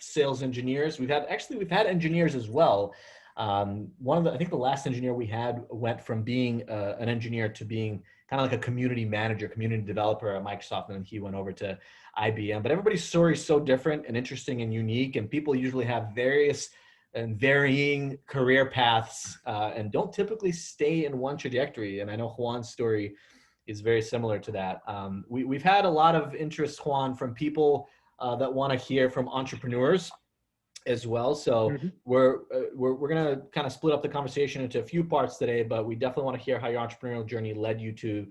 sales engineers. We've had engineers as well. I think the last engineer we had went from being an engineer to being kind of like a community manager, community developer at Microsoft, and then he went over to IBM. But everybody's story is so different and interesting and unique, and people usually have various and varying career paths and don't typically stay in one trajectory. And I know Juan's story is very similar to that. We've had a lot of interest, Juan, from people that want to hear from entrepreneurs as well. So we're going to kind of split up the conversation into a few parts today, but we definitely want to hear how your entrepreneurial journey led you to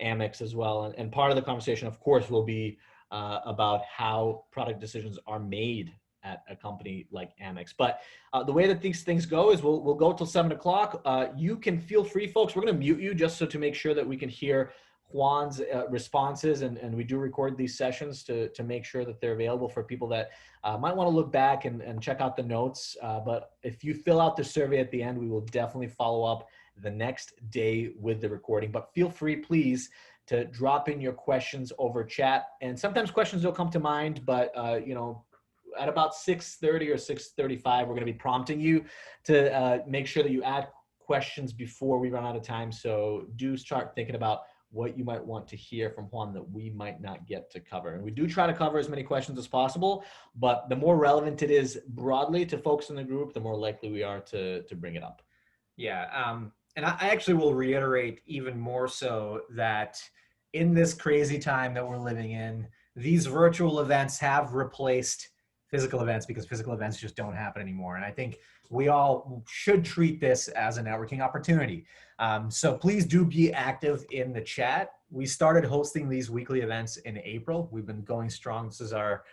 Amex as well. And part of the conversation, of course, will be about how product decisions are made at a company like Amex. But the way that these things go is we'll go till 7 o'clock. You can feel free, folks. We're going to mute you just so to make sure that we can hear Juan's responses, and we do record these sessions to make sure that they're available for people that might want to look back and check out the notes. But if you fill out the survey at the end, we will definitely follow up the next day with the recording. But feel free, please, to drop in your questions over chat. And sometimes questions don't come to mind, but at about 6:30 or 6:35, we're going to be prompting you to make sure that you add questions before we run out of time. So do start thinking about what you might want to hear from Juan that we might not get to cover. And we do try to cover as many questions as possible, but the more relevant it is broadly to folks in the group, the more likely we are to bring it up. Yeah, and I actually will reiterate even more so that in this crazy time that we're living in, these virtual events have replaced physical events because physical events just don't happen anymore. And I think we all should treat this as a networking opportunity. So please do be active in the chat. We started hosting these weekly events in April. We've been going strong. This is our,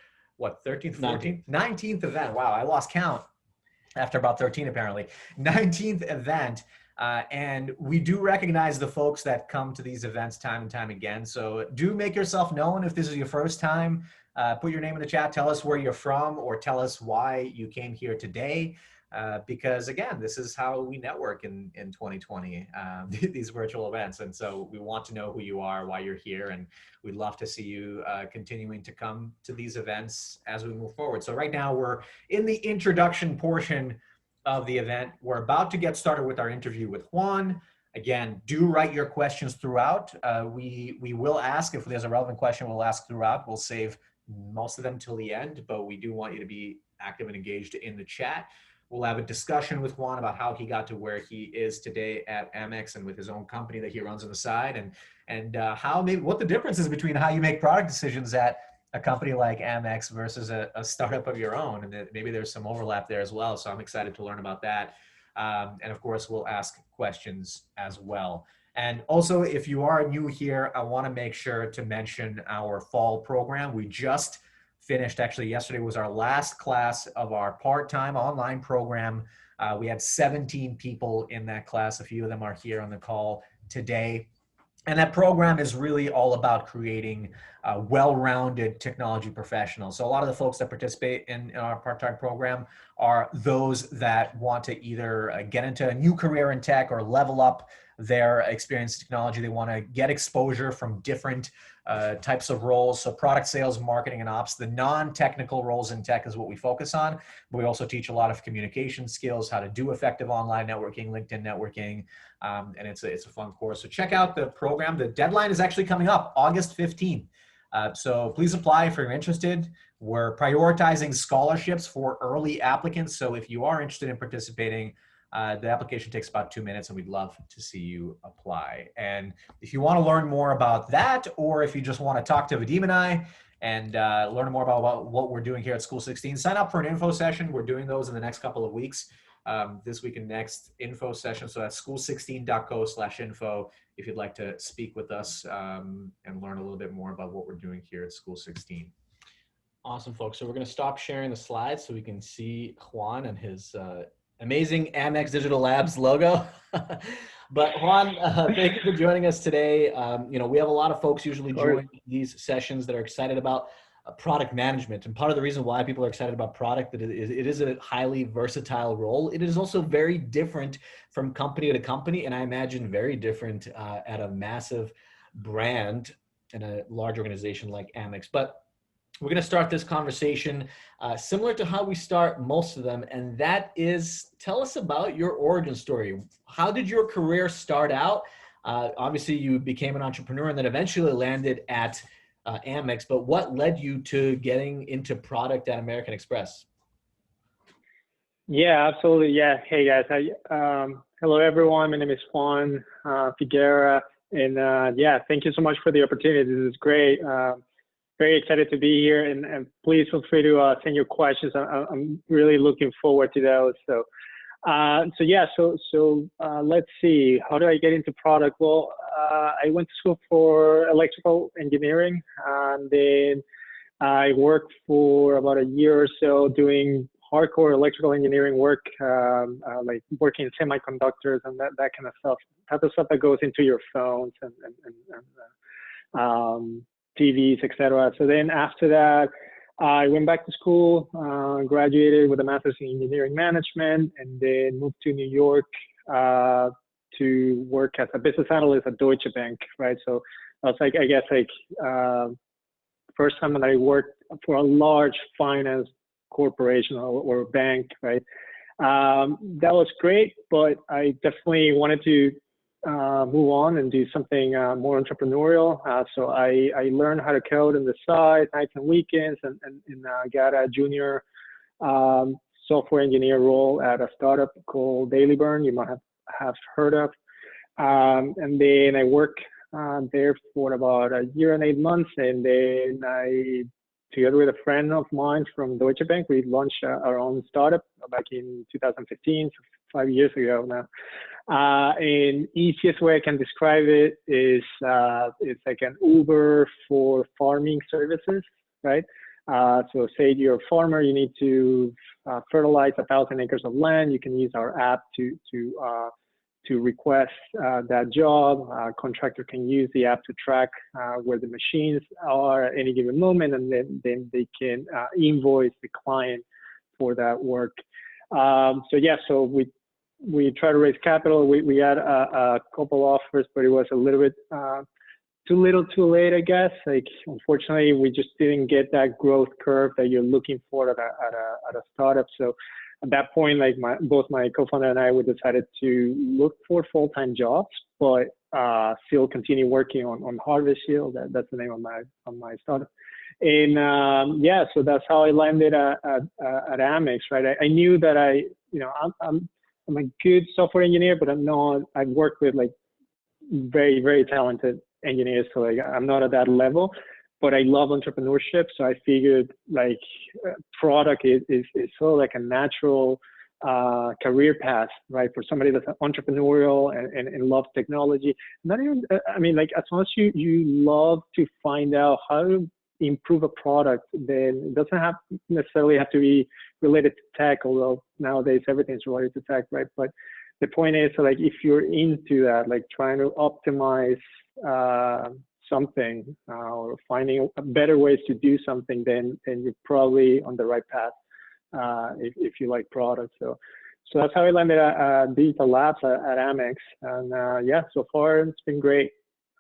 13th, 14th? 19th event. Wow, I lost count after about 13 apparently. 19th event. And we do recognize the folks that come to these events time and time again. So do make yourself known if this is your first time. Put your name in the chat, tell us where you're from, or tell us why you came here today. Because again, this is how we network in 2020, these virtual events. And so we want to know who you are, why you're here, and we'd love to see you continuing to come to these events as we move forward. So right now we're in the introduction portion of the event. We're about to get started with our interview with Juan. Again, do write your questions throughout. We will ask, if there's a relevant question, we'll ask throughout. We'll save most of them till the end, but we do want you to be active and engaged in the chat. We'll have a discussion with Juan about how he got to where he is today at Amex and with his own company that he runs on the side, and what the difference is between how you make product decisions at a company like Amex versus a startup of your own, and that maybe there's some overlap there as well. So I'm excited to learn about that. And of course, we'll ask questions as well. And also, if you are new here, I want to make sure to mention our fall program. We just finished, actually yesterday was our last class of our part-time online program. We had 17 people in that class. A few of them are here on the call today. And that program is really all about creating well-rounded technology professionals. So a lot of the folks that participate in our part-time program are those that want to either get into a new career in tech or level up their experience in technology. They want to get exposure from different types of roles. So product sales, marketing, and ops. The non-technical roles in tech is what we focus on. But we also teach a lot of communication skills, how to do effective online networking, LinkedIn networking, and it's a fun course. So check out the program. The deadline is actually coming up, August 15th. So please apply if you're interested. We're prioritizing scholarships for early applicants. So if you are interested in participating, the application takes about 2 minutes, and we'd love to see you apply. And if you want to learn more about that, or if you just want to talk to Vadim and I and learn more about what we're doing here at School16, sign up for an info session. We're doing those in the next couple of weeks, this week and next info session. So that's school16.co/info if you'd like to speak with us and learn a little bit more about what we're doing here at School16. Awesome, folks. So we're going to stop sharing the slides so we can see Juan and his amazing Amex Digital Labs logo. But Juan, thank you for joining us today. We have a lot of folks usually join these sessions that are excited about product management. And part of the reason why people are excited about product, that it is a highly versatile role. It is also very different from company to company. And I imagine very different at a massive brand and a large organization like Amex. But We're going to start this conversation similar to how we start most of them, and that is, tell us about your origin story. How did your career start out? Obviously, you became an entrepreneur and then eventually landed at Amex, but what led you to getting into product at American Express? Yeah, absolutely. Yeah. Hey guys. Hello everyone. My name is Juan Figuera, and yeah, thank you so much for the opportunity. This is great. Very excited to be here, and please feel free to send your questions. I'm really looking forward to those. So let's see. How do I get into product? Well, I went to school for electrical engineering, and then I worked for about a year or so doing hardcore electrical engineering work, like working in semiconductors and that kind of stuff, type of stuff that goes into your phones and TVs, etc. So then after that, I went back to school, graduated with a master's in engineering management, and then moved to New York to work as a business analyst at Deutsche Bank, right? So I was like, I guess like first time that I worked for a large finance corporation or bank, right? That was great, but I definitely wanted to move on and do something more entrepreneurial. So I learned how to code on the side, nights and weekends, and got a junior software engineer role at a startup called Daily Burn. You might have heard of. And then I worked there for about a year and 8 months, and then together with a friend of mine from Deutsche Bank, we launched our own startup back in 2015, so 5 years ago now. And easiest way I can describe it is it's like an Uber for farming services, right? So say you're a farmer, you need to fertilize 1,000 acres of land. You can use our app to request that job. Contractor can use the app to track where the machines are at any given moment, and then they can invoice the client for that work. So we try to raise capital. We had a couple offers, but it was a little bit too little, too late, I guess. Like, unfortunately, we just didn't get that growth curve that you're looking for at a startup. So at that point, like both my co-founder and I, we decided to look for full-time jobs, but still continue working on Harvest Shield. That's the name of my startup. And so that's how I landed at Amex, right? I knew that I'm a good software engineer, but I've worked with like very, very talented engineers, so like I'm not at that level. But I love entrepreneurship, so I figured like product is sort of like a natural career path, right? For somebody that's entrepreneurial and loves technology. Not even, I mean, like as long as you love to find out how to improve a product, then it doesn't necessarily have to be related to tech, although nowadays everything's related to tech, right? But the point is, like, if you're into that, like trying to optimize something or finding better ways to do something, then you're probably on the right path if you like products. So that's how I landed at Digital Labs at Amex, and so far it's been great.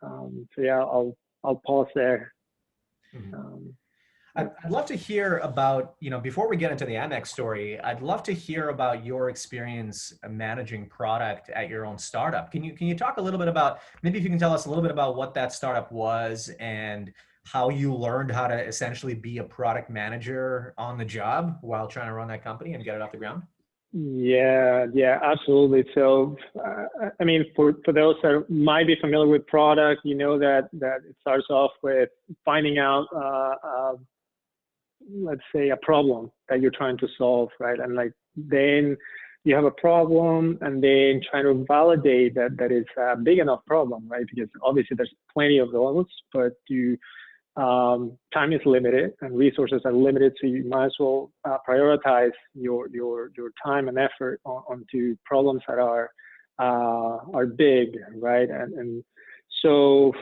I'll pause there. Mm-hmm. I'd love to hear about, before we get into the Amex story, I'd love to hear about your experience managing product at your own startup. Can you talk a little bit about, maybe if you can tell us a little bit about what that startup was and how you learned how to essentially be a product manager on the job while trying to run that company and get it off the ground? Yeah, absolutely. So, I mean, for those that might be familiar with product, you know that it starts off with finding out, let's say, a problem that you're trying to solve, right? And like then you have a problem, and then trying to validate that it's a big enough problem, right? Because obviously there's plenty of those, but time is limited and resources are limited, so you might as well prioritize your time and effort onto problems that are big, right? And so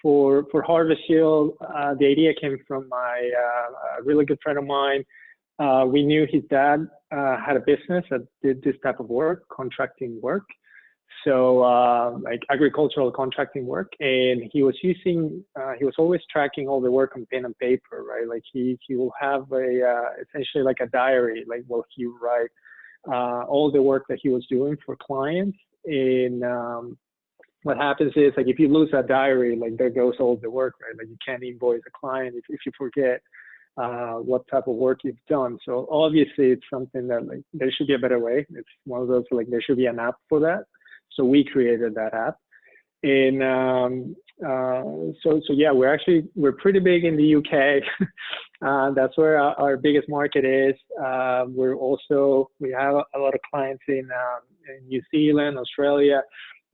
for Harvest Shield, the idea came from a really good friend of mine. We knew his dad had a business that did this type of work, contracting work. So like agricultural contracting work, and he was always tracking all the work on pen and paper, right? Like he will have essentially like a diary, like he would write all the work that he was doing for clients. And what happens is, like, if you lose that diary, like there goes all the work, right? Like you can't invoice a client if you forget what type of work you've done. So obviously it's something that, like, there should be a better way. It's one of those, like, there should be an app for that. So we created that app. And so yeah, we're pretty big in the UK. That's where our biggest market is. We have a lot of clients in New Zealand, Australia.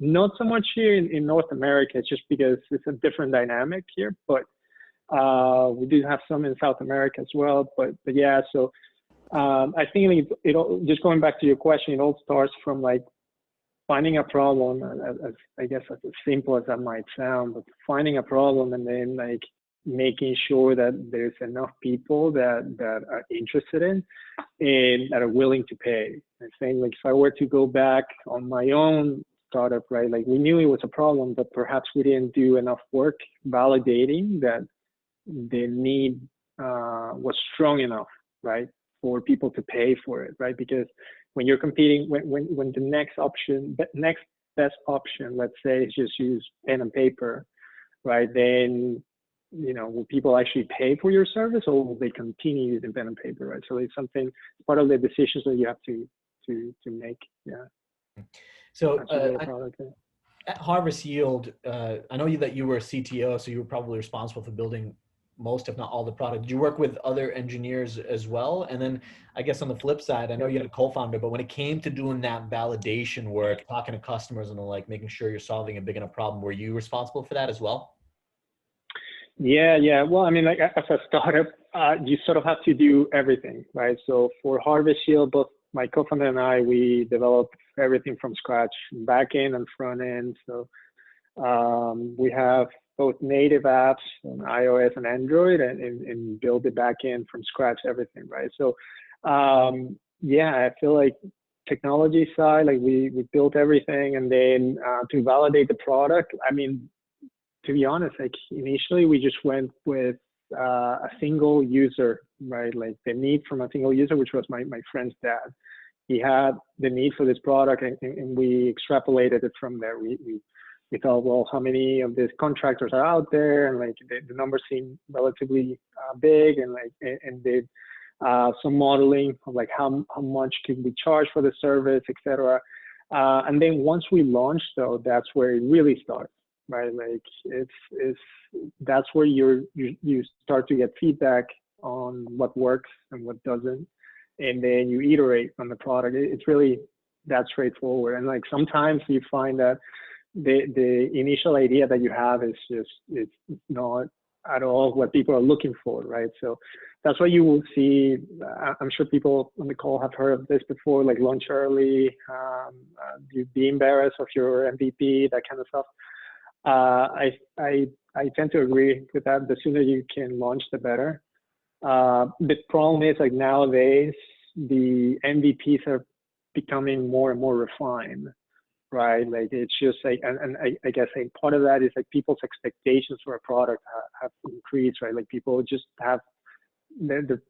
Not so much here in North America, just because it's a different dynamic here. But we do have some in South America as well. But yeah, so I think it all, just going back to your question, it all starts from, like, finding a problem, as I guess as simple as that might sound, but finding a problem and then, like, making sure that there's enough people that are interested in and that are willing to pay. I think, like, if I were to go back on my own startup, right, like, we knew it was a problem, but perhaps we didn't do enough work validating that the need was strong enough, right, for people to pay for it, right? Because when you're competing, when the next best option, let's say, is just use pen and paper, right? Then, you know, will people actually pay for your service, or will they continue using pen and paper, right? So it's part of the decisions that you have to make. Yeah. So at Harvest Yield, I know that you were a CTO, so you were probably responsible for building most, if not all, the product. Did you work with other engineers as well? And then I guess on the flip side, I know you had a co-founder, but when it came to doing that validation work, talking to customers and, like, making sure you're solving a big enough problem, were you responsible for that as well? Yeah. Well, I mean, like, as a startup, you sort of have to do everything, right? So for Harvest Yield, both my co-founder and I, we developed everything from scratch, back end and front end. So we have both native apps on iOS and Android, and build the back end from scratch, everything, right? So yeah, I feel like technology side, like, we built everything, and then to validate the product, I mean, to be honest, like, initially we just went with a single user, right? Like, the need from a single user, which was my friend's dad. He had the need for this product, and we extrapolated it from there. We thought, well, how many of these contractors are out there, and, like, the numbers seem relatively big, and, like, and did some modeling of, like, how much could we charge for the service, etc. And then once we launched, though, that's where it really starts, right? Like, that's where you start to get feedback on what works and what doesn't, and then you iterate on the product. It's really that straightforward. And, like, sometimes you find that the initial idea that you have is just, it's not at all what people are looking for, right? So that's why you will see, I'm sure people on the call have heard of this before, like, launch early, be embarrassed of your MVP, that kind of stuff. I tend to agree with that. The sooner you can launch, the better. The problem is, like, nowadays the MVPs are becoming more and more refined, right? Like, it's just like, and I guess, like, part of that is, like, people's expectations for a product have increased, right? Like, people just they're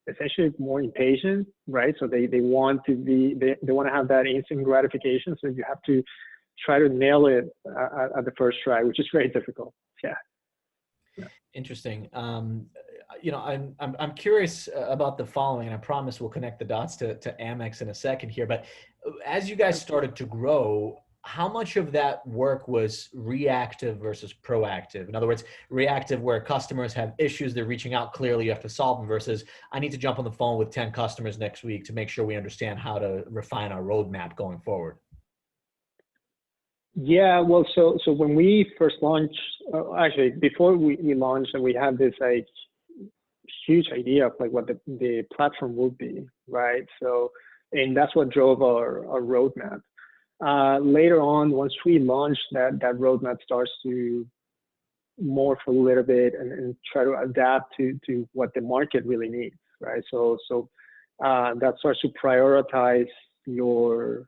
essentially more impatient, right? So they want to have that instant gratification. So you have to try to nail it at the first try, which is very difficult. Yeah. Interesting. You know, I'm curious about the following, and I promise we'll connect the dots to Amex in a second here. But as you guys started to grow, how much of that work was reactive versus proactive? In other words, reactive, where customers have issues, they're reaching out, clearly you have to solve them, versus I need to jump on the phone with 10 customers next week to make sure we understand how to refine our roadmap going forward. Yeah, well, so when we first launched, actually before we launched, and we had this, like, huge idea of, like, what the platform would be, right? So, and that's what drove our roadmap. Later on, once we launched, that roadmap starts to morph a little bit and try to adapt to what the market really needs, right? So that starts to prioritize, your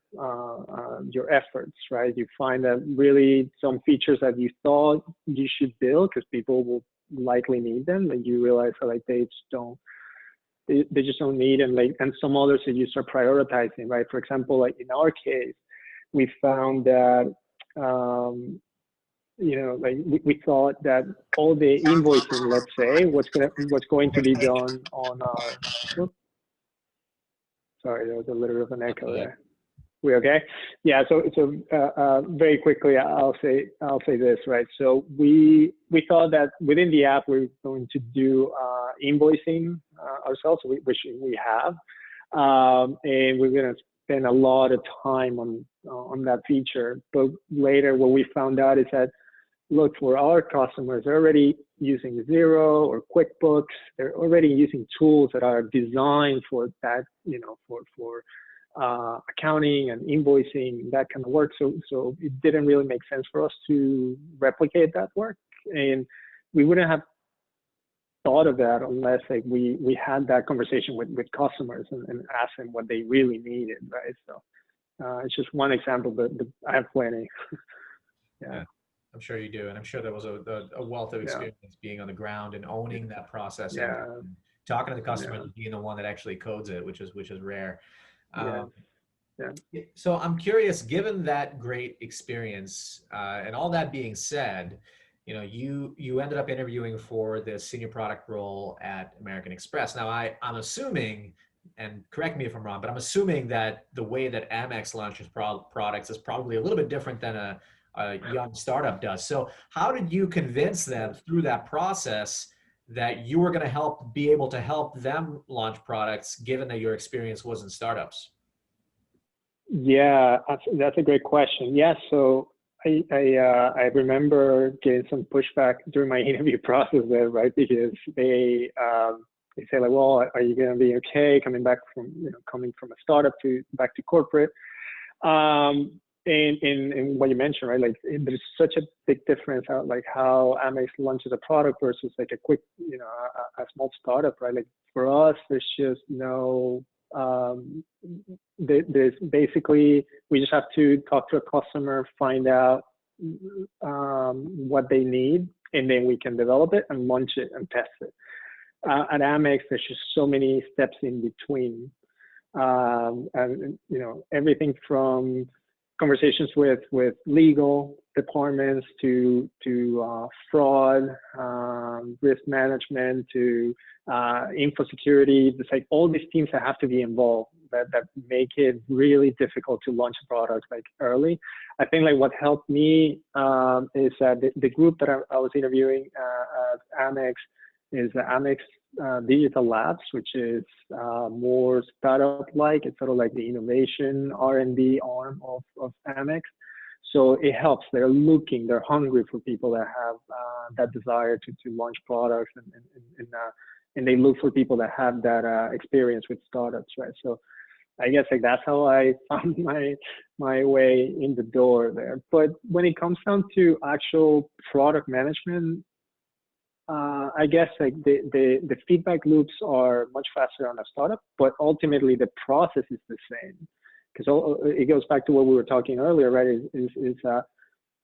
efforts, right? You find that really some features that you thought you should build because people will likely need them, and you realize that like they just don't need them, like, and some others that you start prioritizing, right? For example, like in our case, we found that like we thought that all the invoicing, let's say, what's going to be done on our. Whoops, sorry, there was a little bit of an echo there. We okay? Yeah. So very quickly, I'll say this, right? So we thought that within the app we're going to do invoicing ourselves, which we have, and we're going to spend a lot of time on that feature. But later, what we found out is that, look, for our customers, they're already using Xero or QuickBooks. They're already using tools that are designed for that, for accounting and invoicing, that kind of work. So it didn't really make sense for us to replicate that work, and we wouldn't have thought of that unless like we had that conversation with customers and asked them what they really needed, right? So it's just one example, but I have plenty. Yeah. I'm sure you do, and I'm sure there was a wealth of experience being on the ground and owning that process, and talking to the customer, and being the one that actually codes it, which is rare. So I'm curious, given that great experience, and all that being said, you ended up interviewing for the senior product role at American Express. Now I'm assuming, and correct me if I'm wrong, but I'm assuming that the way that Amex launches products is probably a little bit different than a young startup does. So how did you convince them through that process that you were going to be able to help them launch products, given that your experience was in startups? Yeah, that's a great question. Yeah, so I remember getting some pushback during my interview process there, right? Because they say like, well, are you going to be okay coming back from coming from a startup back to corporate? And what you mentioned, right? Like there's such a big difference how Amex launches a product versus like a quick, a small startup, right? Like for us, there's just no. There's basically, we just have to talk to a customer, find out what they need, and then we can develop it and launch it and test it. At Amex, there's just so many steps in between, and everything from conversations with legal departments to fraud, risk management, to info security. It's like all these teams that have to be involved that make it really difficult to launch a product like early. I think like what helped me is that the group that I was interviewing at Amex is the Amex Digital Labs, which is more startup-like. It's sort of like the innovation R&D arm of Amex. So it helps. They're hungry for people that have that desire to launch products, and they look for people that have that experience with startups, right? So I guess like that's how I found my way in the door there. But when it comes down to actual product management, I guess like the feedback loops are much faster on a startup, but ultimately the process is the same. Because it goes back to what we were talking earlier, right? Is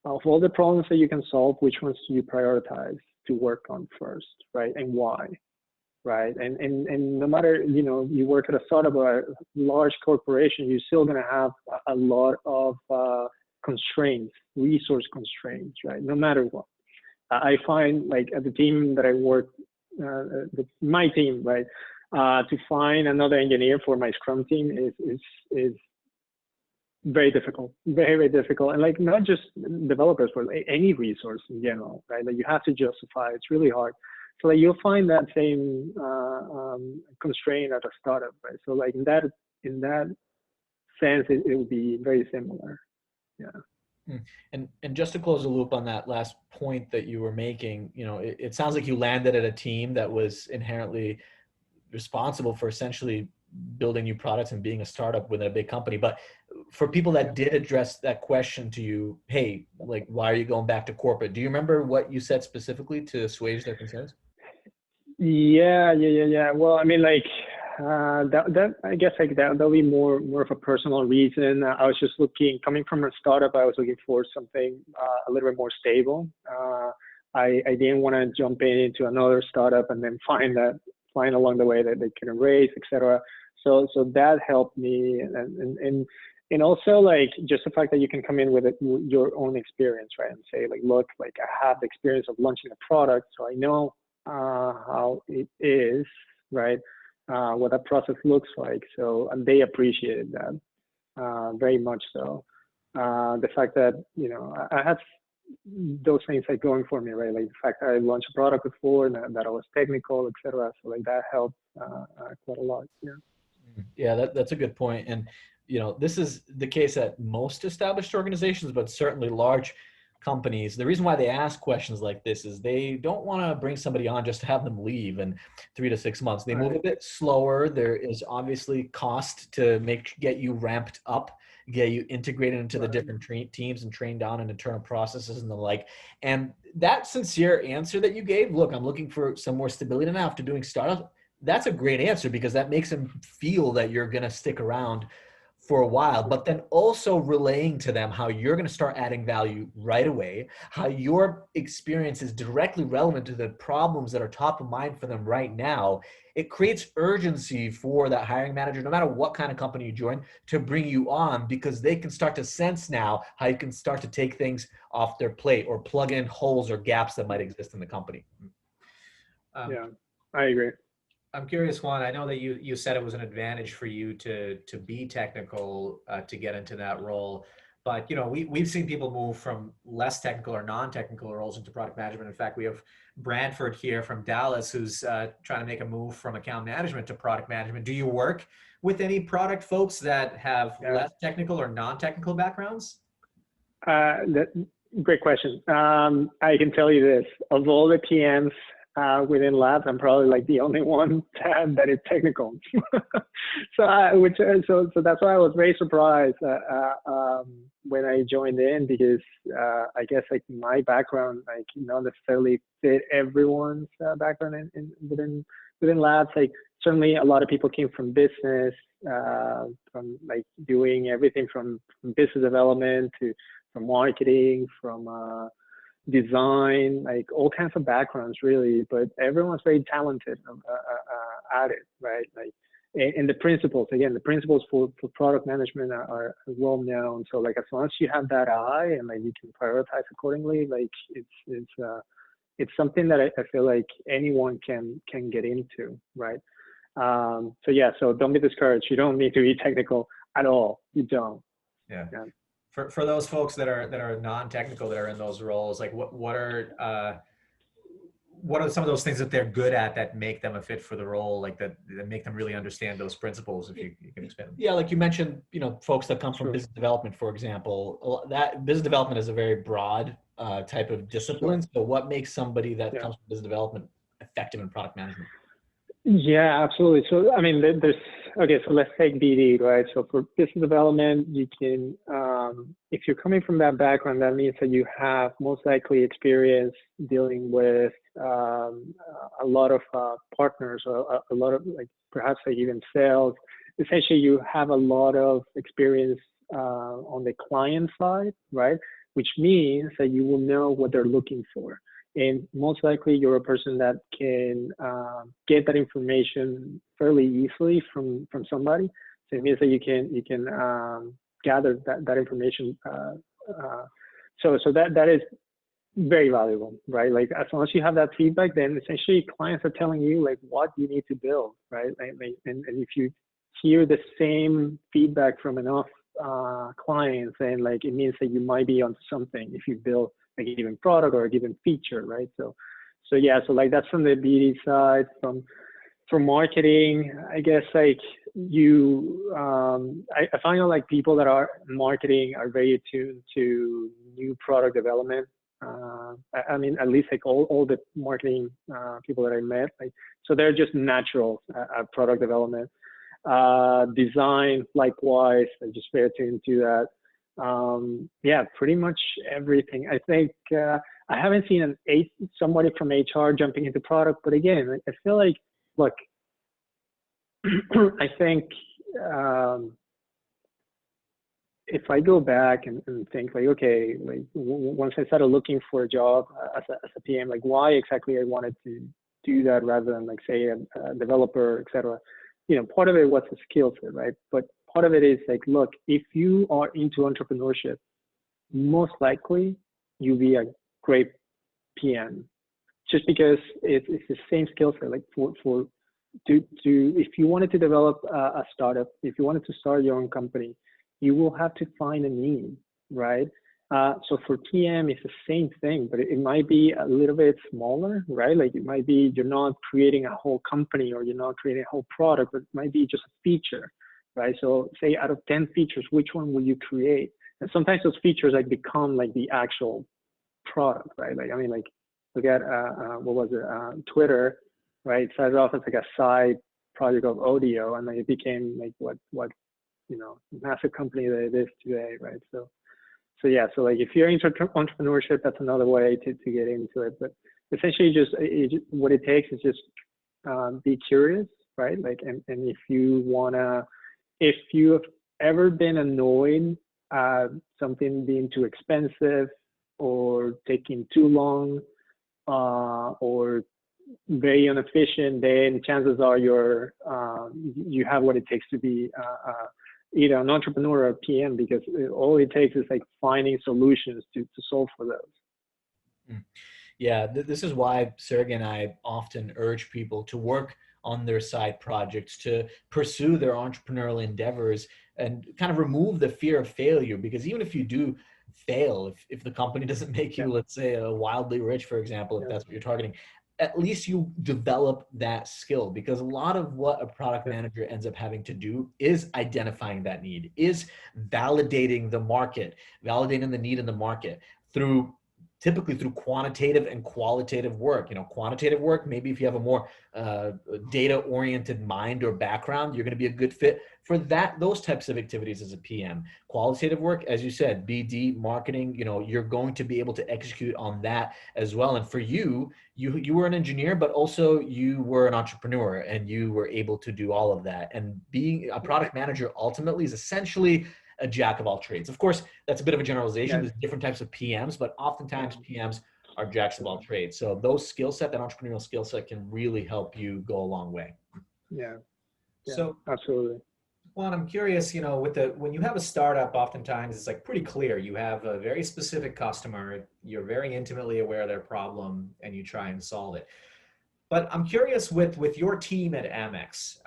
of all the problems that you can solve, which ones do you prioritize to work on first, right? And why, right? And no matter you work at a startup or a large corporation, you're still going to have a lot of constraints, resource constraints, right? No matter what. I find like at the team that I work, my team, right, to find another engineer for my Scrum team is very difficult, very, very difficult. And like not just developers, but any resource in general, right? Like you have to justify. It's really hard. So like you'll find that same constraint at a startup, right? So like in that sense, it would be very similar. Yeah. And just to close the loop on that last point that you were making, it sounds like you landed at a team that was inherently responsible for essentially building new products and being a startup within a big company. But for people that did address that question to you, hey, like, why are you going back to corporate? Do you remember what you said specifically to assuage their concerns? Yeah. Well, I mean, like, that I guess like that'll be more of a personal reason. I was just looking, coming from a startup, I was looking for something a little bit more stable. I didn't want to jump into another startup and then find along the way that they couldn't raise, etc. So that helped me, and also like just the fact that you can come in with your own experience, right, and say like, look, like I have the experience of launching a product, so I know how it is, right, what that process looks like. So, and they appreciated that very much so. The fact that, you know, I had those things like going for me, right? Like the fact that I launched a product before and that I was technical, etc. So like that helped quite a lot. Yeah. Yeah, that's a good point. And, you know, this is the case at most established organizations, but certainly large companies. The reason why they ask questions like this is they don't want to bring somebody on just to have them leave in 3 to 6 months. They move a bit slower. There is obviously cost to get you ramped up, get you integrated into the different teams and trained on and internal processes and the like. And that sincere answer that you gave, look, I'm looking for some more stability now after doing startup. That's a great answer because that makes them feel that you're going to stick around for a while, but then also relaying to them how you're going to start adding value right away, how your experience is directly relevant to the problems that are top of mind for them right now. It creates urgency for that hiring manager, no matter what kind of company you join, to bring you on, because they can start to sense now how you can start to take things off their plate or plug in holes or gaps that might exist in the company. Yeah, I agree. I'm curious, Juan, I know that you said it was an advantage for you to be technical to get into that role, but you know, we've seen people move from less technical or non-technical roles into product management. In fact, we have Brantford here from Dallas who's trying to make a move from account management to product management. Do you work with any product folks that have less technical or non-technical backgrounds? Great question. I can tell you this, of all the PMs within labs, I'm probably like the only one that is technical. So that's why I was very surprised when I joined in, because I guess like my background, like not necessarily fit everyone's background within labs. Like certainly a lot of people came from business, from like doing everything from business development to from marketing, from design, like all kinds of backgrounds really, but everyone's very talented at it, right? Like, and the principles for product management are well known. So like as long as you have that eye and like you can prioritize accordingly, like it's something that I feel like anyone can get into, right? So yeah, so don't be discouraged. You don't need to be technical at all. You don't. Yeah. For those folks that are non-technical that are in those roles, like what are some of those things that they're good at that make them a fit for the role, like that make them really understand those principles, if you can expand? Yeah, like you mentioned, you know, folks that come from business development, for example, that business development is a very broad type of discipline. So what makes somebody that comes from business development effective in product management? Yeah, absolutely. So, I mean, so let's take BD, right? So for business development, you can, if you're coming from that background, that means that you have most likely experience dealing with a lot of partners, or a lot of like perhaps like even sales. Essentially, you have a lot of experience on the client side, right? Which means that you will know what they're looking for. And most likely you're a person that can get that information fairly easily from somebody. So it means that you can gather that information. So that is very valuable, right? Like as long as you have that feedback, then essentially clients are telling you like what you need to build, right? And if you hear the same feedback from enough clients, then like it means that you might be onto something if you build a given product or a given feature, right? So yeah, so like that's from the BD side. From marketing, I guess like I find out like people that are marketing are very attuned to new product development. I mean, at least like all the marketing people that I met, like so they're just natural at product development. Design, likewise, I'm just very attuned to that. Yeah, pretty much everything. I think I haven't seen somebody from HR jumping into product, but again, I feel like, look, I think if I go back and think like, okay, like once I started looking for a job as a PM, like why exactly I wanted to do that rather than like say a developer, etc. Part of it was the skill set, right? But part of it is like, look, if you are into entrepreneurship, most likely you'll be a great PM, just because it's the same skill set. Like if you wanted to develop a startup, if you wanted to start your own company, you will have to find a need, right? So for PM, it's the same thing, but it might be a little bit smaller, right? Like it might be you're not creating a whole company or you're not creating a whole product, but it might be just a feature, right? So say out of 10 features, which one will you create? And sometimes those features like become like the actual product, right? Like, I mean, like look at, what was it? Twitter, right? It started off as like a side project of audio, and then it became like what massive company that it is today, right? So yeah, so like if you're into entrepreneurship, that's another way to get into it. But essentially, what it takes is just be curious, right? Like, and if you have ever been annoyed at something being too expensive or taking too long, or very inefficient, then chances are you have what it takes to be either an entrepreneur or a PM, because all it takes is like finding solutions to solve for those. Yeah, this is why Sergey and I often urge people to work on their side projects, to pursue their entrepreneurial endeavors, and kind of remove the fear of failure. Because even if you do fail, if the company doesn't make you, let's say, wildly rich, for example, if that's what you're targeting, at least you develop that skill. Because a lot of what a product manager ends up having to do is identifying that need, is validating the market, validating the need in the market typically through quantitative and qualitative work. Quantitative work, maybe if you have a more data-oriented mind or background, you're going to be a good fit for those types of activities as a PM. Qualitative work, as you said, BD, marketing, you're going to be able to execute on that as well. And for you were an engineer, but also you were an entrepreneur, and you were able to do all of that. And being a product manager ultimately is essentially a jack of all trades. Of course, that's a bit of a generalization. There's different types of PMs, but oftentimes PMs are jacks of all trades. So those skill set, that entrepreneurial skill set, can really help you go a long way. Yeah. So absolutely. Juan, I'm curious, when you have a startup, oftentimes it's like pretty clear. You have a very specific customer, you're very intimately aware of their problem, and you try and solve it. But I'm curious with your team at Amex,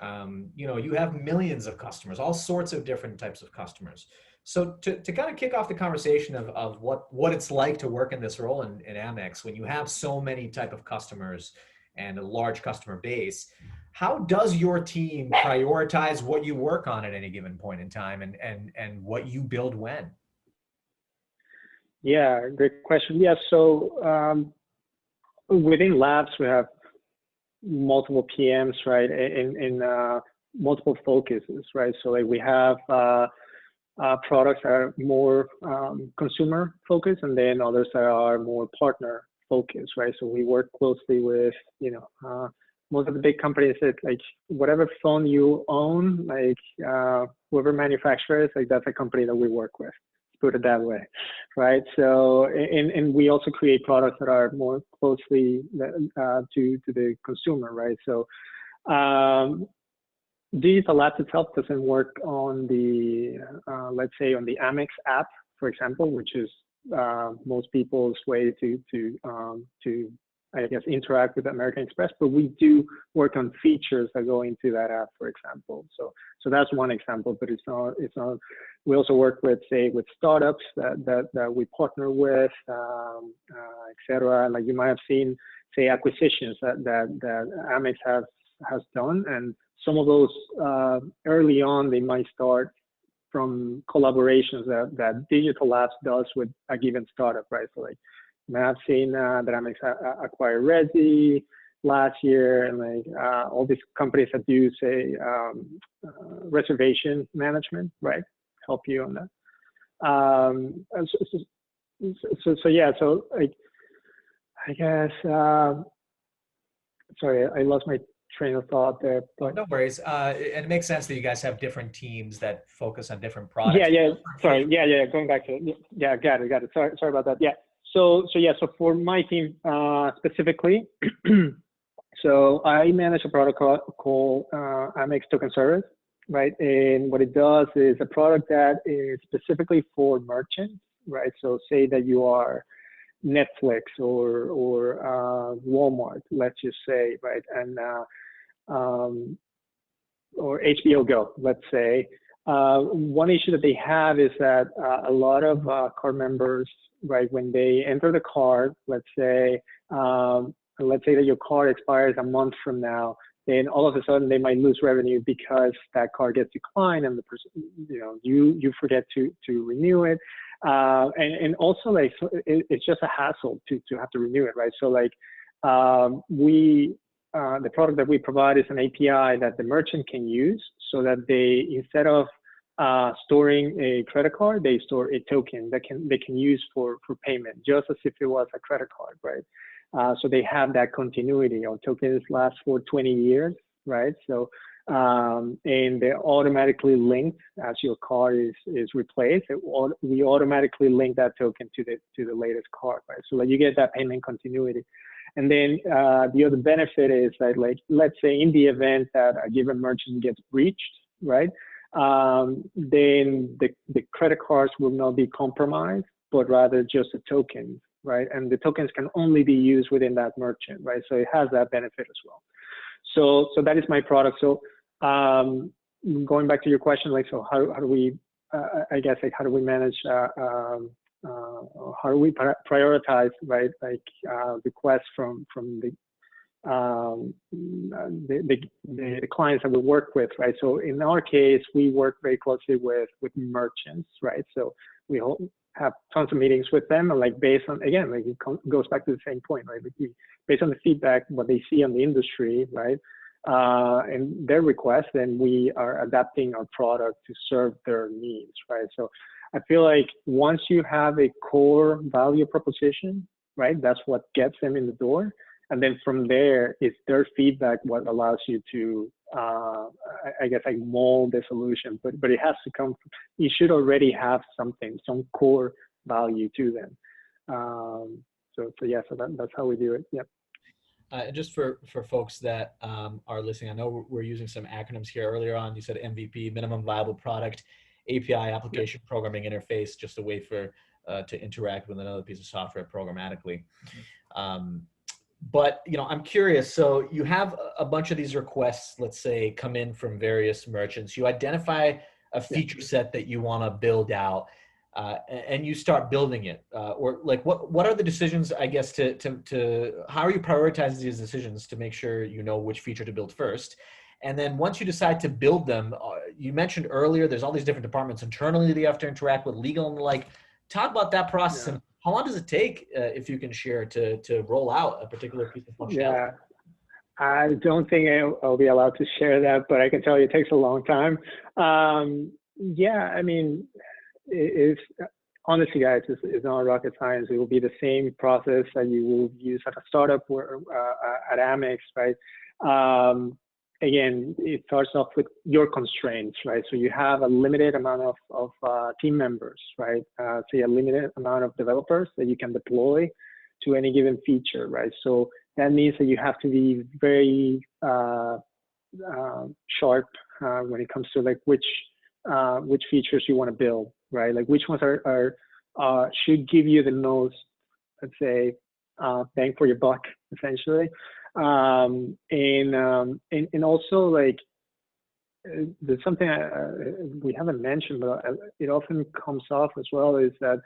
you have millions of customers, all sorts of different types of customers. So to kind of kick off the conversation of what it's like to work in this role in Amex, when you have so many type of customers and a large customer base, how does your team prioritize what you work on at any given point in time, and what you build when? Yeah, great question. Yeah, so within labs, we have multiple PMs, right, in multiple focuses, right? So like we have products that are more consumer focused, and then others that are more partner focused, right? So we work closely with, most of the big companies that like whatever phone you own, like whoever manufactures, like that's a company that we work with. Put it that way, right? So, and we also create products that are more closely to the consumer, right? So, Digital Labs itself doesn't work on the, let's say, on the Amex app, for example, which is most people's way to I guess interact with American Express, but we do work on features that go into that app, for example. So that's one example, but it's not. We also work with, say, with startups that we partner with, et cetera. Like you might have seen, say, acquisitions that Amex has done, and some of those early on they might start from collaborations that Digital Labs does with a given startup, right? So like, you may have seen that Amex acquired Resi last year, and like all these companies that do, say, reservation management, right? Help you on that. So yeah, so like, I guess, sorry, I lost my train of thought there. But No worries. And it makes sense that you guys have different teams that focus on different yeah, products. sorry. Yeah. Going back to it. Yeah, got it. Sorry about that. Yeah. So for my team specifically, so I manage a product called Amex Token Service, right? And what it does is a product that is specifically for merchants, right? So say that you are Netflix or Walmart, let's just say, right? And or HBO Go, let's say. One issue that they have is that a lot of card members, right, when they enter the card, let's say that your card expires a month from now, then all of a sudden they might lose revenue because that card gets declined and the person, you forget to renew it. And also like, so it's just a hassle to have to renew it, right? So like the product that we provide is an API that the merchant can use so that they, instead of storing a credit card, they store a token that they can use for payment, just as if it was a credit card, right? So they have that continuity. Our tokens last for 20 years, right? So and they're automatically linked as your card is replaced. We automatically link that token to the latest card, right? So that you get that payment continuity. And then the other benefit is that, like, let's say in the event that a given merchant gets breached, right? Then the credit cards will not be compromised, but rather just a token, right? And the tokens can only be used within that merchant, right? So it has that benefit as well. So that is my product. So going back to your question, like, so how do we, I guess, like, how do we manage, how do we prioritize, right? Like requests from the clients that we work with, right? So in our case, we work very closely with merchants, right? So we have tons of meetings with them, and like based on, again, like it goes back to the same point, right? Like based on the feedback, what they see on the industry, right? And their requests, then we are adapting our product to serve their needs, right? So I feel like once you have a core value proposition, right, that's what gets them in the door. And then from there, it's their feedback what allows you to, I guess, like mold the solution. But it has to come, you should already have something, some core value to them. So that's how we do it. Yep. Just for folks that are listening, I know we're using some acronyms here. Earlier on, you said MVP, minimum viable product, API, application programming interface, just a way for to interact with another piece of software programmatically. But I'm curious. So you have a bunch of these requests, let's say, come in from various merchants. You identify a feature set that you want to build out, and you start building it. Or like, what are the decisions? I guess to how are you prioritizing these decisions to make sure you know which feature to build first? And then once you decide to build them, you mentioned earlier, there's all these different departments internally that you have to interact with, legal and the like. Talk about that process and how long does it take, if you can share, to roll out a particular piece of functionality? Yeah, I don't think I'll be allowed to share that, but I can tell you it takes a long time. Yeah, I mean, honestly, guys, it's not rocket science. It will be the same process that you will use at a startup or at Amex, right? Again, it starts off with your constraints, right? So you have a limited amount of team members, right? Say a limited amount of developers that you can deploy to any given feature, right? So that means that you have to be very sharp when it comes to like which features you want to build, right? Like which ones are should give you the most, let's say, bang for your buck, essentially. And also, like, there's something we haven't mentioned, but it often comes off as well, is that,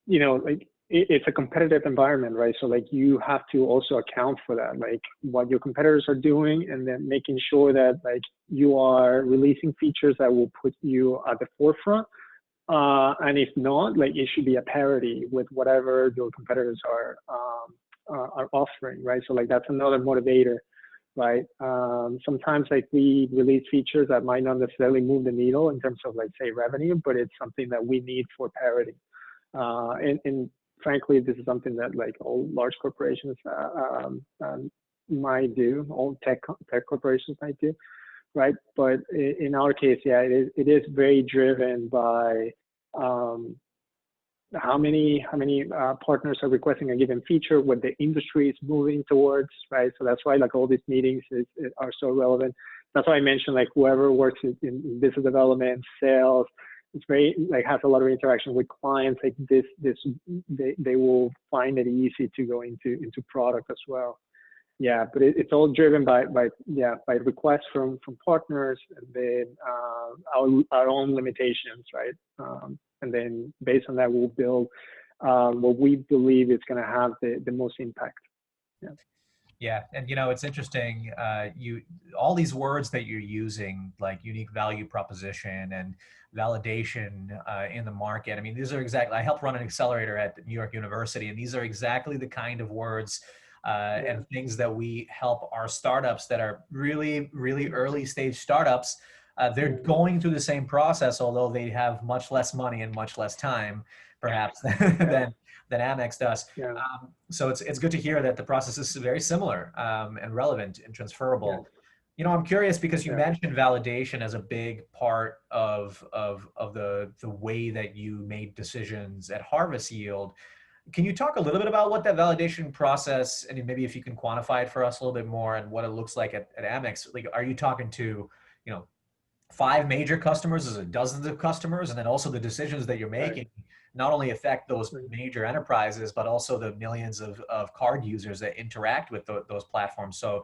like, it's a competitive environment, right? So like you have to also account for that, like what your competitors are doing, and then making sure that like you are releasing features that will put you at the forefront. And if not, like it should be a parity with whatever your competitors are offering, right? So like that's another motivator, right? Sometimes like we release features that might not necessarily move the needle in terms of like say revenue, but it's something that we need for parity. And frankly, this is something that like all large corporations might do, all tech corporations might do, right? But in our case, yeah, it is very driven by how many partners are requesting a given feature, what the industry is moving towards, right? So that's why like all these meetings are so relevant. That's why I mentioned like whoever works in business development, sales, it's very like has a lot of interaction with clients. Like they will find it easy to go into product as well. Yeah, but it's all driven by requests from partners, and then our own limitations, right? And then based on that, we'll build what we believe is going to have the most impact. Yeah. Yeah, and you know it's interesting. All these words that you're using, like unique value proposition and validation in the market. I mean, these are exactly. I helped run an accelerator at New York University, and these are exactly the kind of words and things that we help our startups that are really, really early stage startups. They're going through the same process, although they have much less money and much less time, perhaps, than Amex does. Yeah. So it's good to hear that the process is very similar and relevant and transferable. Yeah. You know, I'm curious because you mentioned validation as a big part of the way that you made decisions at Harvest Yield. Can you talk a little bit about what that validation process, and maybe if you can quantify it for us a little bit more, and what it looks like at Amex? Like, are you talking to, 5 major customers? Is it dozens of customers? And then also the decisions that you're making not only affect those major enterprises, but also the millions of card users that interact with those platforms. So,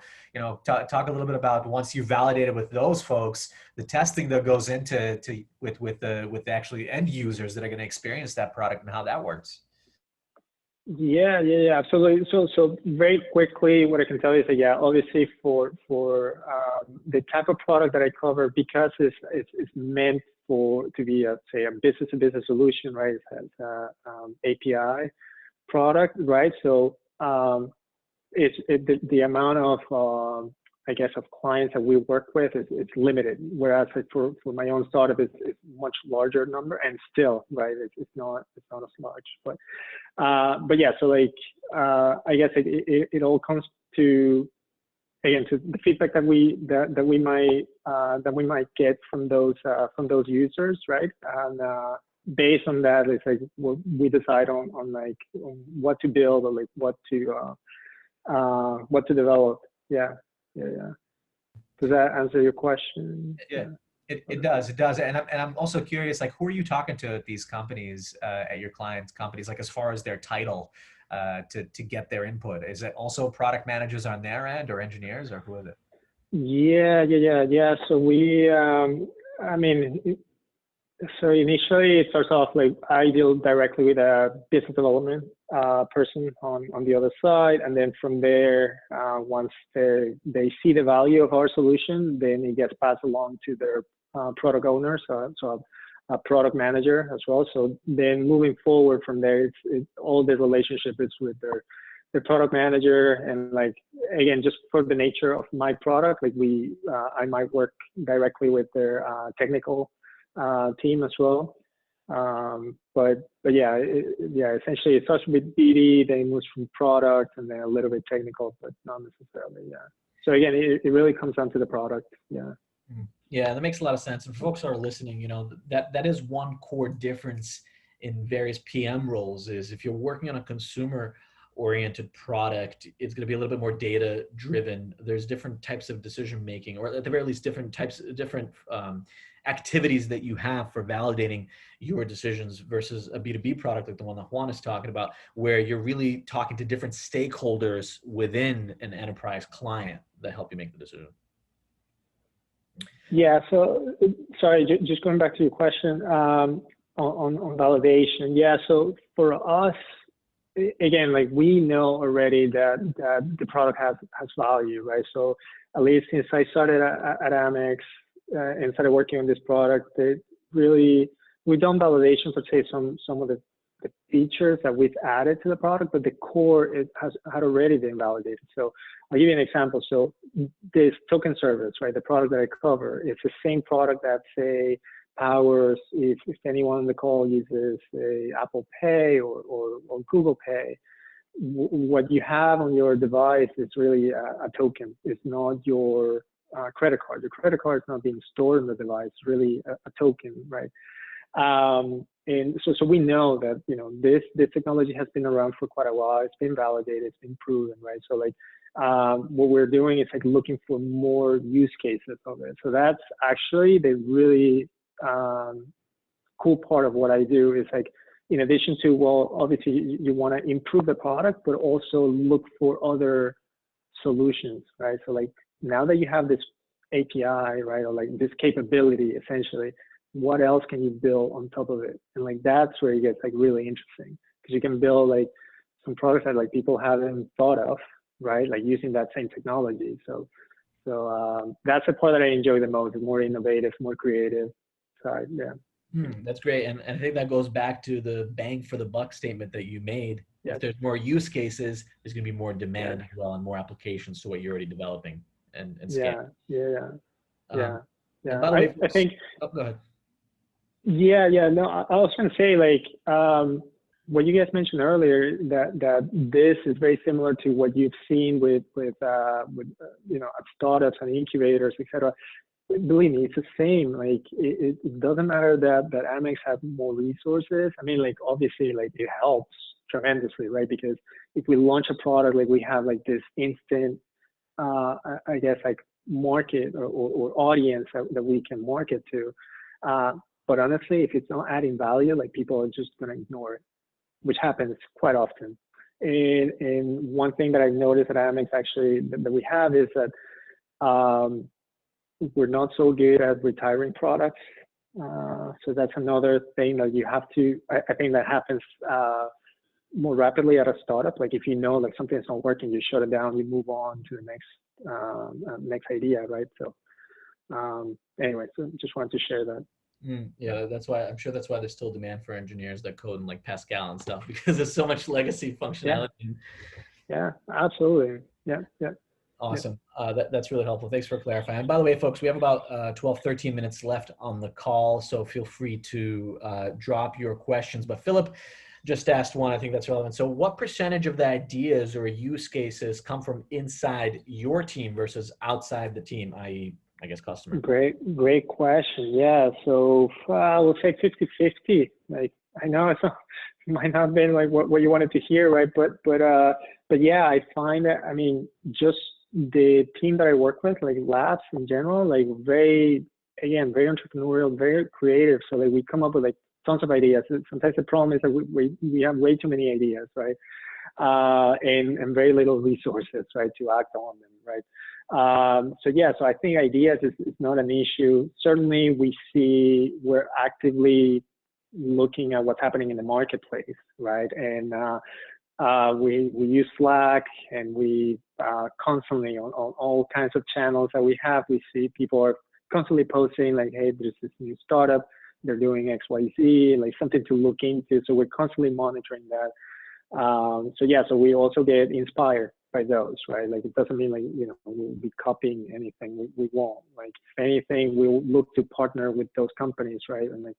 talk a little bit about once you validated with those folks, the testing that goes into with the actually end users that are going to experience that product and how that works. Yeah, absolutely. So very quickly, what I can tell you is that, obviously for the type of product that I cover, because it's meant to be a business-to-business solution, right? It has API product, right? So the amount of of clients that we work with is limited. Whereas for my own startup, it's much larger number, and still, right? It's not as large, but yeah. So I guess it all comes to, again, to the feedback that we might get from those users, right? And based on that, it's like we decide on what to build, or what to develop. Yeah. Does that answer your question? Yeah, it does. And I'm also curious, like, who are you talking to at these companies, at your clients' companies, like as far as their title, to get their input? Is it also product managers on their end, or engineers, or who is it? Yeah. So so initially it starts off like I deal directly with a business development person on the other side, and then from there, once they see the value of our solution, then it gets passed along to their product owner, so a product manager as well. So then moving forward from there, all the relationship is with their product manager, and like again, just for the nature of my product, like I might work directly with their technical team as well. But essentially it starts with BD, then it moves from product, and then a little bit technical, but not necessarily. Yeah. So again, it really comes down to the product. Yeah. Yeah, that makes a lot of sense. And for folks who are listening, that is one core difference in various PM roles. Is if you're working on a consumer oriented product, it's going to be a little bit more data driven. There's different types of decision making, or at the very least different activities that you have for validating your decisions, versus a B2B product like the one that Juan is talking about, where you're really talking to different stakeholders within an enterprise client that help you make the decision. Yeah, so sorry, just going back to your question on validation. Yeah, so for us, again, like we know already that the product has value, right? So at least since I started at Amex and started working on this product, we've done validation for, say, some of the features that we've added to the product, but the core had already been validated. So I'll give you an example. So this token service, right, the product that I cover, it's the same product that, say, powers if anyone on the call uses, say, Apple Pay or Google Pay. what you have on your device is really a token. It's not your credit card. Your credit card is not being stored on the device. It's really a token, right? And so we know that, you know, this technology has been around for quite a while. It's been validated. It's been proven, right? So like what we're doing is like looking for more use cases of it. So that's actually the really cool part of what I do is like, in addition to, well, obviously you want to improve the product, but also look for other solutions, right? So like now that you have this API, right, or like this capability, essentially, what else can you build on top of it? And like that's where it gets like really interesting, because you can build like some products that like people haven't thought of, right? Like using that same technology. So that's the part that I enjoy the most, the more innovative, more creative side. Yeah. That's great. And I think that goes back to the bang for the buck statement that you made. Yeah. If there's more use cases, there's going to be more demand as well and more applications to what you're already developing and scaling. Yeah. And by the way, I think. Oh, go ahead. Yeah. No, I was going to say like what you guys mentioned earlier, that this is very similar to what you've seen with you know, at startups and incubators, etc. Believe me, it's the same. Like it doesn't matter that Amex have more resources. I mean, like obviously, like it helps tremendously, right? Because if we launch a product, like we have like this instant, I guess like market or audience that we can market to. But honestly, if it's not adding value, like people are just gonna ignore it, which happens quite often. And one thing that I've noticed at Amex actually that we have is that we're not so good at retiring products. So that's another thing that you have to, I think that happens more rapidly at a startup. Like if you know like something's not working, you shut it down, you move on to the next idea, right? So anyway, so just wanted to share that. Yeah, that's why I'm sure that's why there's still demand for engineers that code in like Pascal and stuff, because there's so much legacy functionality. Yeah, absolutely. Yeah. Awesome. That's really helpful. Thanks for clarifying. And by the way, folks, we have about 12, 13 minutes left on the call, so feel free to drop your questions. But Philip just asked one, I think that's relevant. So what percentage of the ideas or use cases come from inside your team versus outside the team, i.e., I guess, customer? Great question. Yeah, so I will say 50-50. Like I know it might not have been like what you wanted to hear, right? But yeah, I find that, I mean, just the team that I work with, like labs in general, like very entrepreneurial, very creative. So like we come up with like tons of ideas. Sometimes the problem is that we have way too many ideas, right? And very little resources, right, to act on them, right? So I think ideas is not an issue. Certainly we're actively looking at what's happening in the marketplace, right? And we use Slack, and we constantly on all kinds of channels that we have, we see people are constantly posting like, hey, there's this new startup, they're doing XYZ, like something to look into. So we're constantly monitoring that. So we also get inspired by those, right? Like it doesn't mean like, you know, we'll be copying anything. We won't. Like if anything, we'll look to partner with those companies, right? And like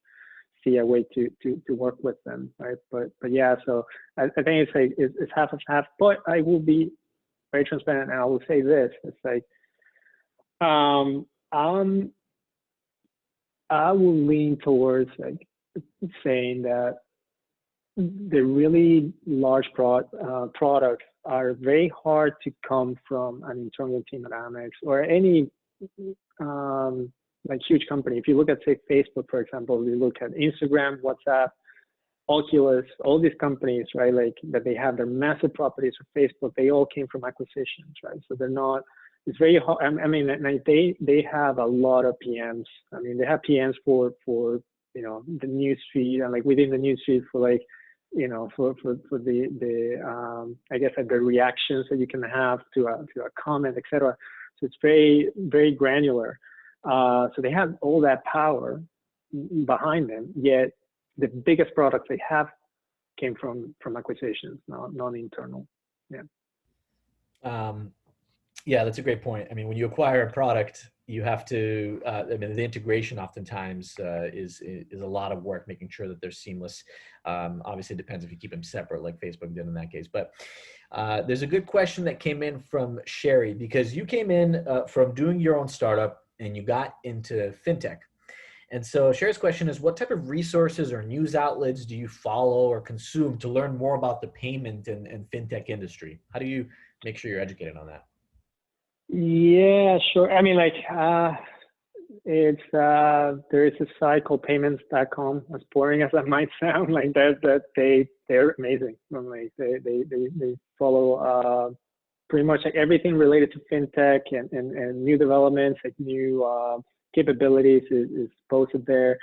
see a way to work with them, right? But yeah, so I think it's like it's half of half. But I will be very transparent, and I will say this: it's like I will lean towards like saying that the really large products are very hard to come from an internal team at Amex or any like huge company. If you look at, say, Facebook, for example, you look at Instagram, WhatsApp, Oculus, all these companies, right, like that they have their massive properties for Facebook, they all came from acquisitions, right? So they're not, it's very hard. I mean, they have a lot of PMs. I mean, they have PMs for you know, the news feed, and like within the news feed for like, you know, for the I guess like the reactions that you can have to a comment, etc. So it's very, very granular. So they have all that power behind them, yet the biggest products they have came from acquisitions, not internal. Yeah. Yeah, that's a great point. I mean, when you acquire a product, you have to. I mean, the integration oftentimes is a lot of work, making sure that they're seamless. Obviously, it depends if you keep them separate, like Facebook did in that case. But there's a good question that came in from Sherry, because you came in from doing your own startup and you got into fintech. And so Sherry's question is, what type of resources or news outlets do you follow or consume to learn more about the payment and fintech industry? How do you make sure you're educated on that? Yeah, sure. I mean, like, it's there is a site called payments.com. As boring as that might sound, like they're amazing. I'm like they follow pretty much like everything related to fintech and new developments, like new capabilities is posted there.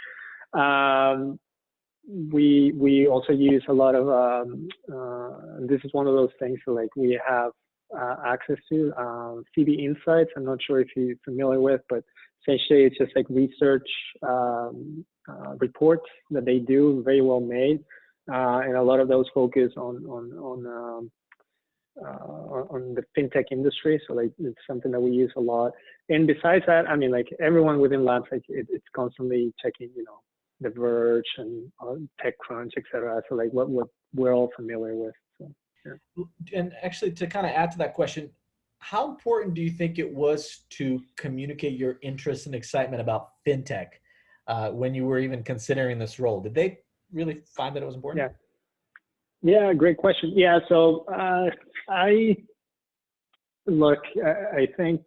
We also use a lot of this is one of those things that like we have access to CB Insights. I'm not sure if you're familiar with, but essentially it's just like research reports that they do, very well made, and a lot of those focus on the fintech industry. So like it's something that we use a lot. And besides that, I mean, like everyone within labs, like it's constantly checking, you know, The Verge and TechCrunch, etc. So like what we're all familiar with. So, yeah. And actually, to kind of add to that question, how important do you think it was to communicate your interest and excitement about fintech when you were even considering this role? Did they really find that it was important? Yeah. Yeah, great question. Yeah, so I think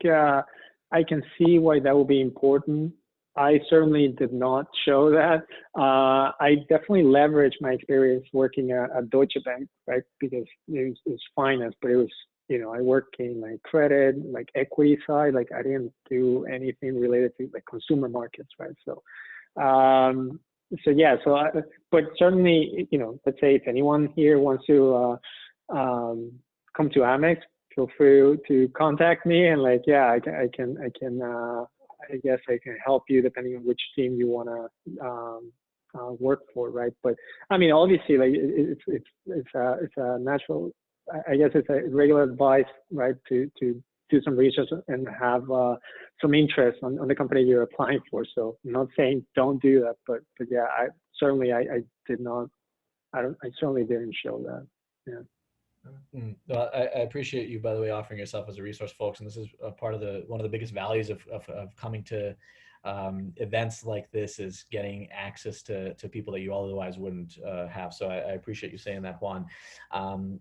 I can see why that would be important. I certainly did not show that. I definitely leveraged my experience working at Deutsche Bank, right? Because it was finance, but it was, you know, I worked in like credit, like equity side. Like I didn't do anything related to like consumer markets, right? So yeah, but certainly, you know, let's say if anyone here wants to come to Amex, feel free to contact me, and like, yeah, I guess I can help you depending on which team you want to work for, right? But I mean, obviously, like it's a natural, I guess it's a regular advice, right, to do some research and have some interest on the company you're applying for. So I'm not saying don't do that, but yeah, I did not. I certainly didn't show that. Yeah. Well, I appreciate you, by the way, offering yourself as a resource, folks. And this is a part of one of the biggest values of coming to events like this, is getting access to people that you otherwise wouldn't have. So I appreciate you saying that, Juan.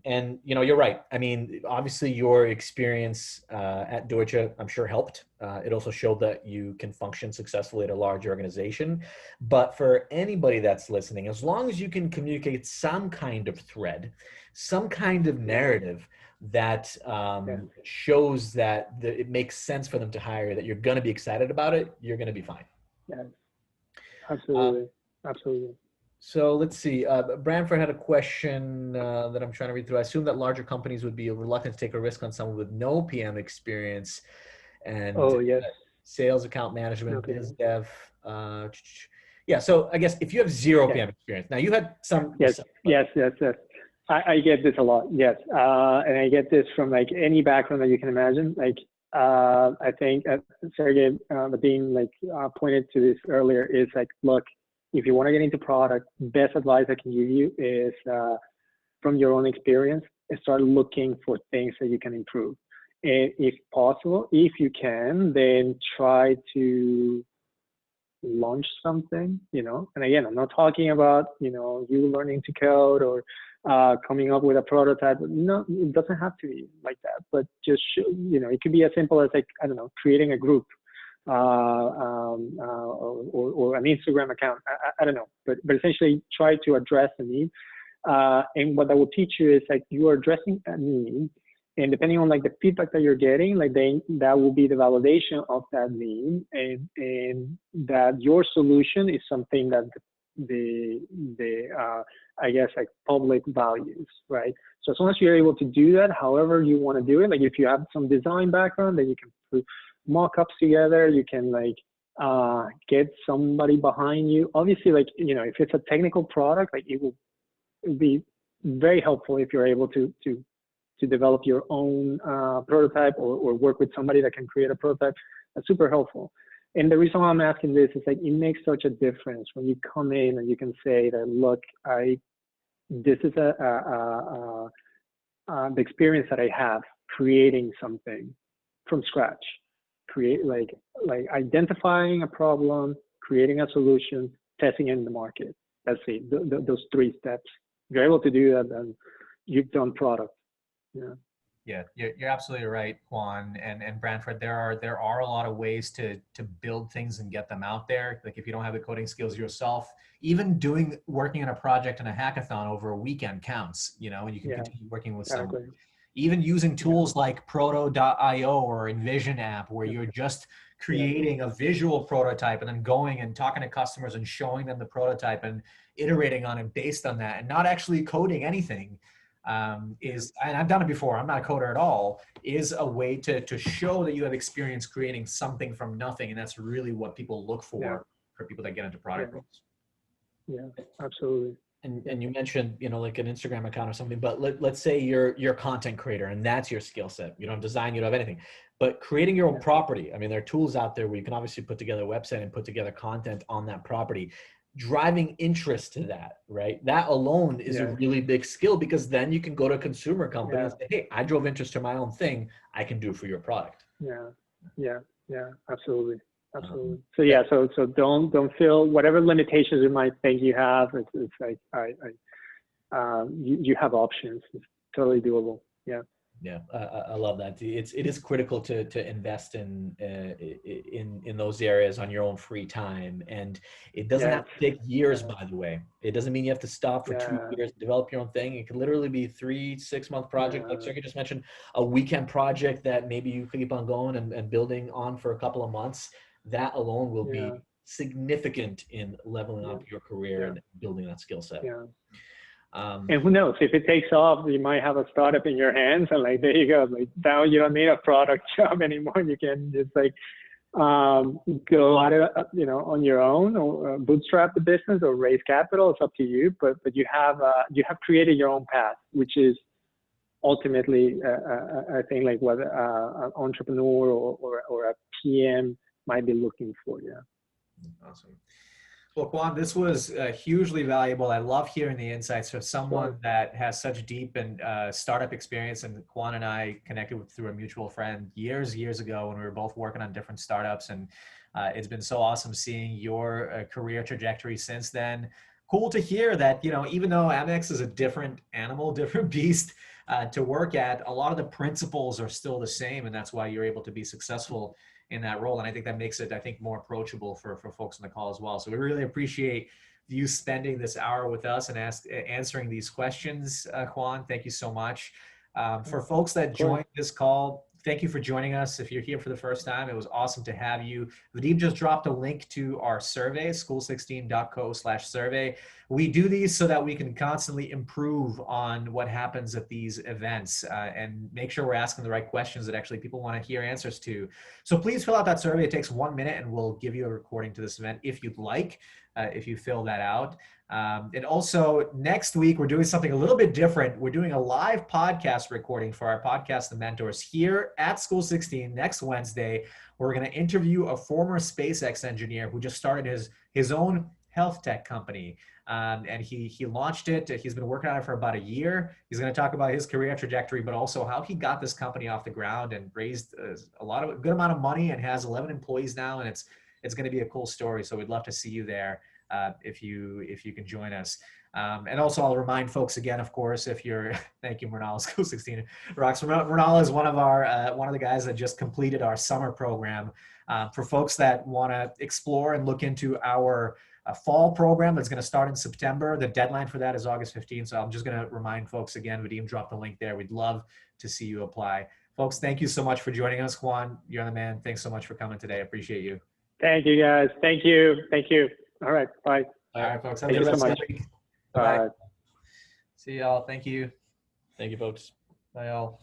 And you know, you're right. I mean, obviously your experience at Deutsche, I'm sure helped. It also showed that you can function successfully at a large organization. But for anybody that's listening, as long as you can communicate some kind of thread, some kind of narrative that shows that it makes sense for them to hire, that you're going to be excited about it, you're going to be fine. Yeah, absolutely. Absolutely. So let's see. Branford had a question that I'm trying to read through. I assume that larger companies would be reluctant to take a risk on someone with no PM experience and sales, account management, biz dev. Yeah. So I guess if you have zero PM experience, now you had some. Yes. I get this a lot. Yes. And I get this from like any background that you can imagine. Like, I think Sergey Vadim pointed to this earlier, is like, look, if you want to get into product, best advice I can give you is from your own experience, start looking for things that you can improve. And if possible, if you can, then try to launch something, you know. And again, I'm not talking about, you know, you learning to code or coming up with a prototype. No, it doesn't have to be like that, but just, you know, it could be as simple as like, I don't know, creating a group or an Instagram account. I don't know, but essentially try to address the need. And what that will teach you is like you are addressing a need, and depending on like the feedback that you're getting, like that will be the validation of that need, and that your solution is something that the I guess like public values, right? So as long as you're able to do that, however you want to do it, like if you have some design background, then you can put mock-ups together, you can like get somebody behind you. Obviously, like, you know, if it's a technical product, like it will be very helpful if you're able to to develop your own prototype or work with somebody that can create a prototype. That's super helpful. And the reason why I'm asking this is like, it makes such a difference when you come in and you can say that, look, this is the experience that I have creating something from scratch, like identifying a problem, creating a solution, testing it in the market. That's it. Those 3 steps. If you're able to do that, then you've done product. Yeah. Yeah, you're absolutely right, Juan and Branford. There are a lot of ways to build things and get them out there. Like if you don't have the coding skills yourself, even working on a project and a hackathon over a weekend counts, you know, and you can continue working with Exactly. someone. Even using tools like Proto.io or Envision app, where you're just creating a visual prototype and then going and talking to customers and showing them the prototype and iterating on it based on that and not actually coding anything. And I've done it before, I'm not a coder at all, is a way to show that you have experience creating something from nothing. And that's really what people look for people that get into product roles. Yeah, absolutely. And you mentioned, you know, like an Instagram account or something, but let's say you're a content creator and that's your skill set. You don't have design, you don't have anything, but creating your own property. I mean, there are tools out there where you can obviously put together a website and put together content on that property. Driving interest to that, right? That alone is a really big skill, because then you can go to a consumer company and say, hey, I drove interest to my own thing. I can do for your product. Yeah, absolutely. So yeah, so don't feel whatever limitations you might think you have. It's like you have options. It's totally doable. Yeah, I love that. It is critical to invest in those areas on your own free time, and it doesn't have to take years. By the way, it doesn't mean you have to stop for 2 years to develop your own thing. It could literally be 3-6 month project, like Sergey just mentioned, a weekend project that maybe you keep on going and building on for a couple of months. That alone will be significant in leveling up your career and building that skill set. And who knows, if it takes off, you might have a startup in your hands, and like, there you go. Like now you don't need a product job anymore. You can just like go at it, you know, on your own, or bootstrap the business, or raise capital. It's up to you. But you have created your own path, which is ultimately I think like what an entrepreneur or a PM might be looking for. Awesome. Well, Juan, this was hugely valuable. I love hearing the insights from someone that has such deep and startup experience. And Juan and I connected through a mutual friend years ago when we were both working on different startups. And it's been so awesome seeing your career trajectory since then. Cool to hear that, you know, even though Amex is a different animal, different beast to work at, a lot of the principles are still the same. And that's why you're able to be successful in that role. And I think that makes it, I think, more approachable for folks on the call as well. So we really appreciate you spending this hour with us and answering these questions, Juan. Thank you so much. For folks that joined this call, thank you for joining us. If you're here for the first time, it was awesome to have you. Vadim just dropped a link to our survey, school16.co/survey. We do these so that we can constantly improve on what happens at these events and make sure we're asking the right questions that actually people want to hear answers to. So please fill out that survey. It takes 1 minute and we'll give you a recording to this event if you'd like, if you fill that out. And also next week, we're doing something a little bit different. We're doing a live podcast recording for our podcast, The Mentors, here at School16 next Wednesday. We're going to interview a former SpaceX engineer who just started his own health tech company. And he launched it. He's been working on it for about a year. He's going to talk about his career trajectory, but also how he got this company off the ground and raised a good amount of money and has 11 employees now. And it's going to be a cool story. So we'd love to see you there if you can join us. And also I'll remind folks again, of course, if you're, thank you, Mernal, School16 rocks. Mernal is one of the guys that just completed our summer program. For folks that want to explore and look into our fall program that's going to start in September. The deadline for that is August 15th. So I'm just going to remind folks again, Vadim dropped the link there. We'd love to see you apply. Folks, thank you so much for joining us. Juan, you're the man. Thanks so much for coming today. I appreciate you. Thank you, guys. Thank you. All right. Bye. All right, folks. Have a good rest of the week. Bye. See y'all. Thank you. Thank you, folks. Bye, all.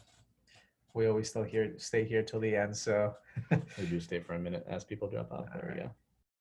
We always stay here till the end. So we do stay for a minute as people drop off. There we go.